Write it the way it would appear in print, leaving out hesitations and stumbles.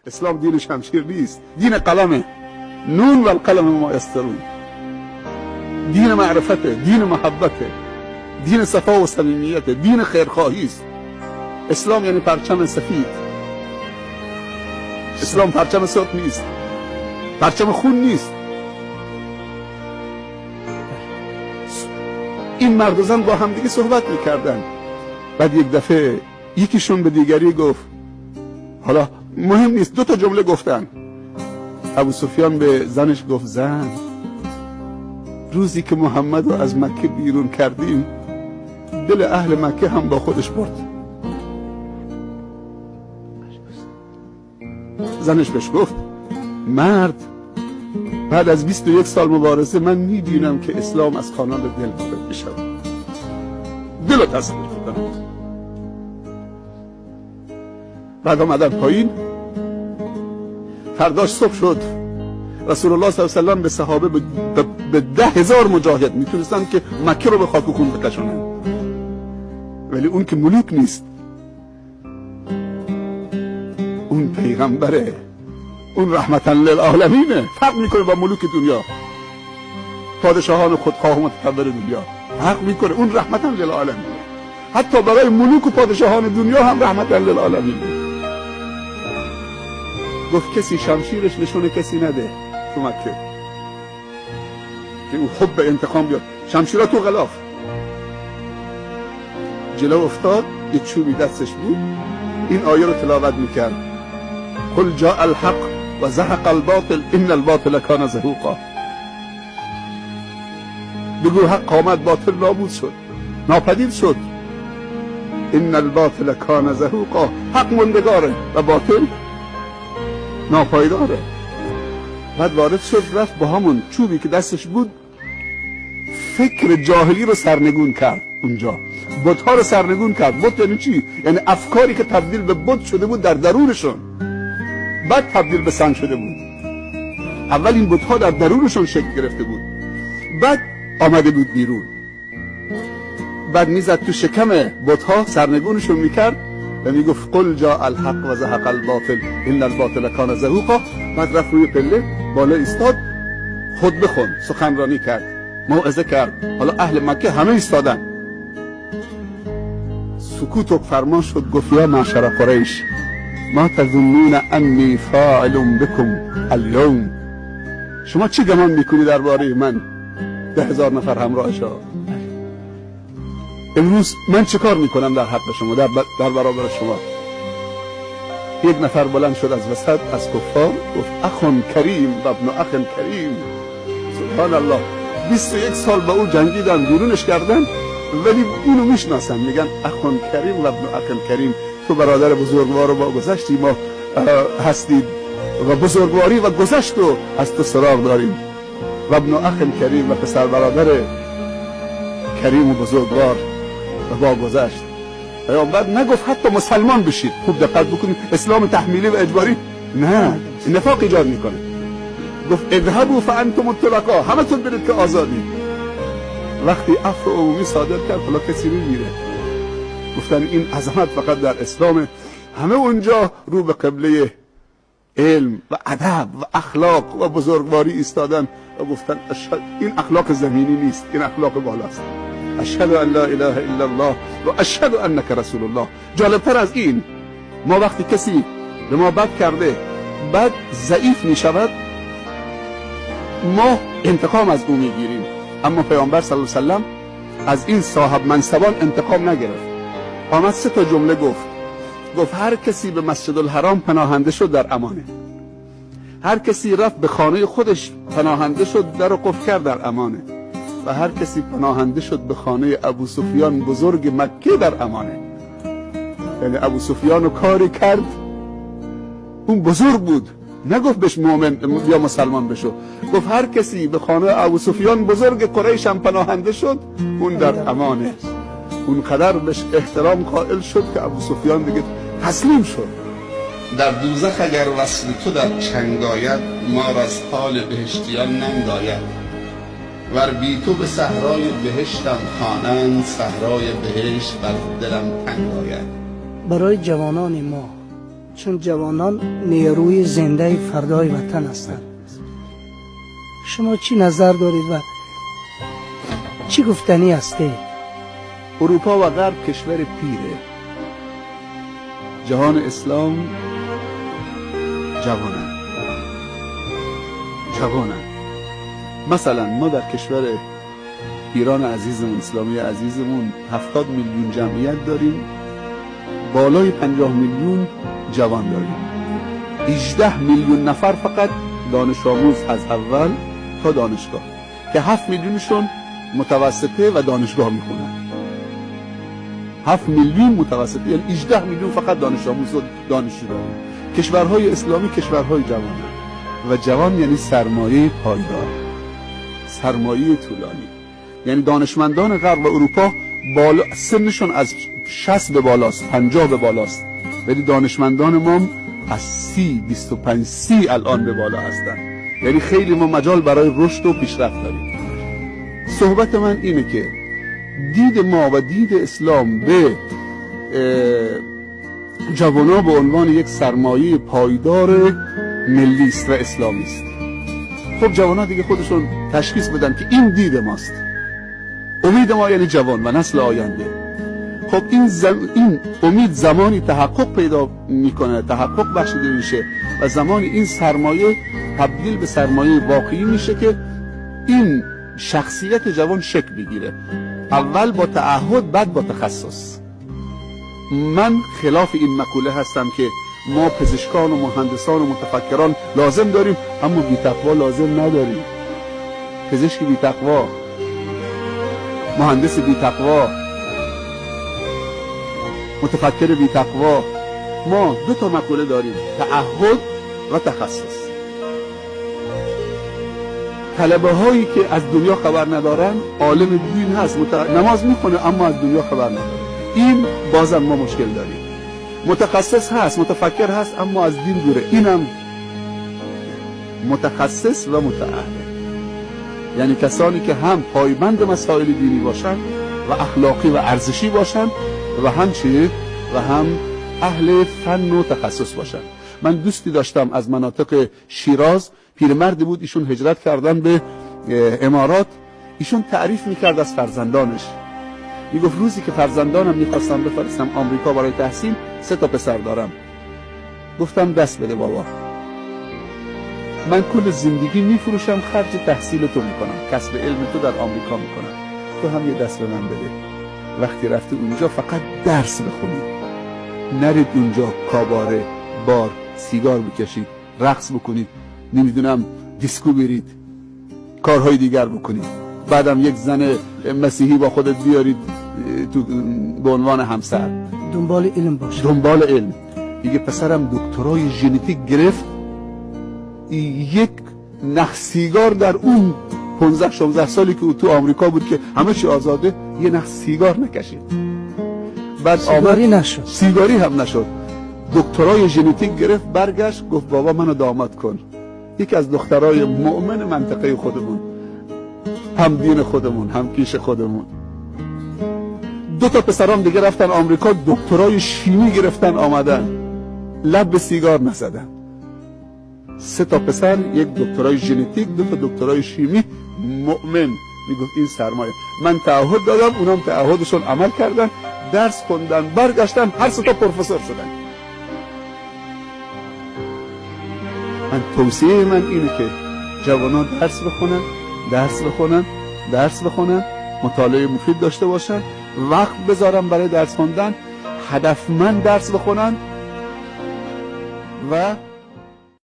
اسلام دین شمشیر نیست، دین قلمه. نون و القلم ما یسطرون. دین معرفته، دین محبته، دین صفا و صمیمیته، دین خیرخواهی است. اسلام یعنی پرچم سفید. اسلام پرچم سرخ نیست، پرچم خون نیست. این مرد و زن با همدیگه صحبت میکردن. بعد یک دفعه یکیشون به دیگری گفت، حالا مهم نیست، 2 تا جمله گفتن. ابو سفیان به زنش گفت، زن، روزی که محمد رو از مکه بیرون کردیم دل اهل مکه هم با خودش برد. زنش بهش گفت، مرد، بعد از 21 سال مبارزه من میبینم که اسلام از کانال دل خارج میشه. دل رو تسلیم کنم. بعد آمدن پایین. فرداش صبح شد، رسول الله صلی الله علیه و سلم به صحابه به 10,000 مجاهد میتونستن که مکه رو به خاک و خون بکشونن، ولی اون که ملوک نیست، اون پیغمبره، اون رحمتا للعالمینه. فرق میکنه با ملوک دنیا، پادشاهان خودخواه و متکبر دنیا. فرق میکنه، اون رحمتا للعالمینه. حتی برای ملوک و پادشاهان دنیا هم رحمتا للعالمینه. گفت کسی شمشیرش نشونه کسی نده تو مکه که اون حب انتقام بیاد. شمشیرها تو غلاف. جلو افتاد، یه چوبی دستش بود، این آیه رو تلاوت میکرد، قل جاء الحق و زهق الباطل ان الباطل کان زهوقا. بگو حق آمد، باطل نابود شد، ناپدید شد. ان الباطل کان زهوقا. حق مندگاره و باطل ناپایداره. بعد وارد شد، رفت با همون چوبی که دستش بود فکر جاهلی رو سرنگون کرد. اونجا بت‌ها رو سرنگون کرد. بت یعنی چی؟ یعنی افکاری که تبدیل به بت شده بود در درونشون، بعد تبدیل به سنگ شده بود. اول این بت‌ها در درونشون شکل گرفته بود، بعد آمده بود بیرون. بعد میزد تو شکم بت‌ها، سرنگونشون میکرد و میگفت قل جاء الحق و زهق الباطل ان الباطل کان زهوقا. بعد رفت روی پله بالا ایستاد، خطبه خوند، سخنرانی کرد، موعظه کرد. حالا اهل مکه همه ایستادن. سکوت و فرمان شد. گفت یا معشر قریش ما تظنون انی فاعل بكم اليوم. شما چی گمان میکنی درباره من 10,000 نفر همراهشا؟ امروز من چه کار میکنم در حق شما، در برابر شما؟ یک نفر بلند شد از وسط از کفار، گفت اخون کریم و ابن اخ کریم. سبحان الله. 21 سال با او جنگیدن، بیرونش کردن، ولی اینو میشناسن، میگن اخون کریم و ابن اخ کریم. تو برادر بزرگوار با گذشتی ما هستید و بزرگواری و گذشت رو از تو سراغ داریم. و ابن اخ کریم و پسر برادر کریم و بزرگوار و با گذشت. پیامبر نگفت حتی مسلمان بشید. خوب دقت بکنید، اسلام تحمیلی و اجباری نه، نفاق ایجاد میکنه. گفت اذهبوا فانتم الطلقاء، همتون برید که آزادی. وقتی عفو عمومی صادر کرد، حالا کسی میمیره. گفتن این عظمت فقط در اسلام. همه اونجا رو به قبله علم و ادب و اخلاق و بزرگواری ایستادن و گفتن این اخلاق زمینی نیست، این اخلاق بالاست. اشهد ان لا اله الا الله و اشهد انک رسول الله. جالبتر از این، ما وقتی کسی به ما بد کرده بعد ضعیف می شود، ما انتقام از او میگیریم، اما پیامبر صلی الله علیه و سلم از این صاحب منصبان انتقام نگرفت. آمد 3 تا جمله گفت هر کسی به مسجد الحرام پناهنده شد در امانه. هر کسی رفت به خانه خودش پناهنده شد، در رو قفل کرد در امانه. و هر کسی پناهنده شد به خانه ابو سفیان بزرگ مکه در امانه. یعنی ابو سفیان رو کاری کرد، اون بزرگ بود، نگفت بهش مؤمن یا مسلمان بشو. گفت هر کسی به خانه ابو سفیان بزرگ قریش هم پناهنده شد، اون در امانه. اون قدر بهش احترام قائل شد که ابو سفیان دیگه تسلیم شد. در دوزخ اگر وصل تو در چنگ آید، ما را از حال بهشتیان ننگ آید. ور بی تو به صحرای بهشتم خوانند، صحرای بهشت بر دلم تنگ آید. برای جوانان ما، چون جوانان نیروی زنده فردای وطن هستند. شما چی نظر دارید و چی گفتنی هسته؟ اروپا و غرب کشور پیره، جهان اسلام جوانن. مثلا ما در کشور ایران عزیزمون، اسلامی عزیزمون 70 میلیون جمعیت داریم، بالای 50 میلیون جوان داریم. 18 میلیون نفر فقط دانش آموز از اول تا دانشگاه که 7 میلیونشون متوسطه و دانشگاه میخونن. 7 میلیون متوسطه، یعنی 18 میلیون فقط دانش آموز و دانشجو داریم. کشورهای اسلامی کشورهای جوانن و جوان یعنی سرمایه پایدار، سرمایه طولانی. یعنی دانشمندان غرب و اروپا بالا سنشون از 60 به بالاست، 50 به بالاست، ولی دانشمندان ما از 30 25 30 الان به بالا هستن. یعنی خیلی ما مجال برای رشد و پیشرفت داریم. صحبت من اینه که دید ما و دید اسلام به جوانا به عنوان یک سرمایه پایدار ملی است و اسلامی است. خب جوانا دیگه خودشون تشخیص بدن که این دید ماست. امید ما یعنی جوان و نسل آینده. خب این امید زمانی تحقق پیدا میکنه، تحقق بخشیده میشه و زمانی این سرمایه تبدیل به سرمایه واقعی میشه که این شخصیت جوان شکل بگیره، اول با تعهد بعد با تخصص. من خلاف این مقوله هستم که ما پزشکان و مهندسان و متفکران لازم داریم اما بی تقوا لازم نداریم. پزشک بی تقوا، مهندس بی تقوا، متفکر بی تقوا. ما دو تا مقوله داریم، تعهد و تخصص. طلبه هایی که از دنیا خبر ندارن، عالم دین هست، نماز میخونه اما از دنیا خبر نداره، این بازم ما مشکل داریم. متخصص هست، متفکر هست اما از دین دوره، اینم متخصص و متأهل. یعنی کسانی که هم پایبند مسائل دینی باشن و اخلاقی و ارزشی باشن و هم چیه و هم اهل فن و تخصص باشن. من دوستی داشتم از مناطق شیراز، پیرمردی بود، ایشون هجرت کردن به امارات. ایشون تعریف میکرد از فرزندانش، میگفت روزی که فرزندانم میخواستم بفرستم آمریکا برای تحصیل، 3 تا پسر دارم. گفتم دست بده بابا، من کل زندگی میفروشم، خرج تحصیل تو میکنم، کسب علم تو در آمریکا میکنم، تو هم یه دست به من بده. وقتی رفتی اونجا فقط درس بخونید، نرید اونجا کاباره، بار، سیگار بکشید، رقص بکنید، نمیدونم دیسکو برید، کارهای دیگر بکنید، بعدم یک زن مسیحی با خودت بیارید تو به عنوان همسر. دنبال علم باشه، دنبال علم. دیگه پسرم دکترای ژنتیک گرفت، یک نخ سیگار در اون 15-16 سالی که او تو آمریکا بود که همه چی آزاده، یه نخ سیگار نکشید. بعد سیگاری نشد، سیگاری هم نشد، دکترای ژنتیک گرفت، برگشت گفت بابا منو داماد کن. یکی از دخترای مؤمن منطقه خودمون، هم دین خودمون، هم کیش خودمون. 2 تا پسرام دیگه رفتن آمریکا، دکترای شیمی گرفتن آمدن، لب به سیگار نزدن. 3 تا پسر، یک دکترای ژنتیک، 2 تا دکترای شیمی، مؤمن. میگفت این سرمایه. من تعهد دادم، اونام تعهدشون عمل کردن، درس خوندن، برگشتن، هر 3 تا پروفسور شدن. من توصیه من اینه که جوانان درس بخونن، مطالعه مفید داشته باشن، وقت بذارن برای درس خوندن، هدفمند درس بخونن و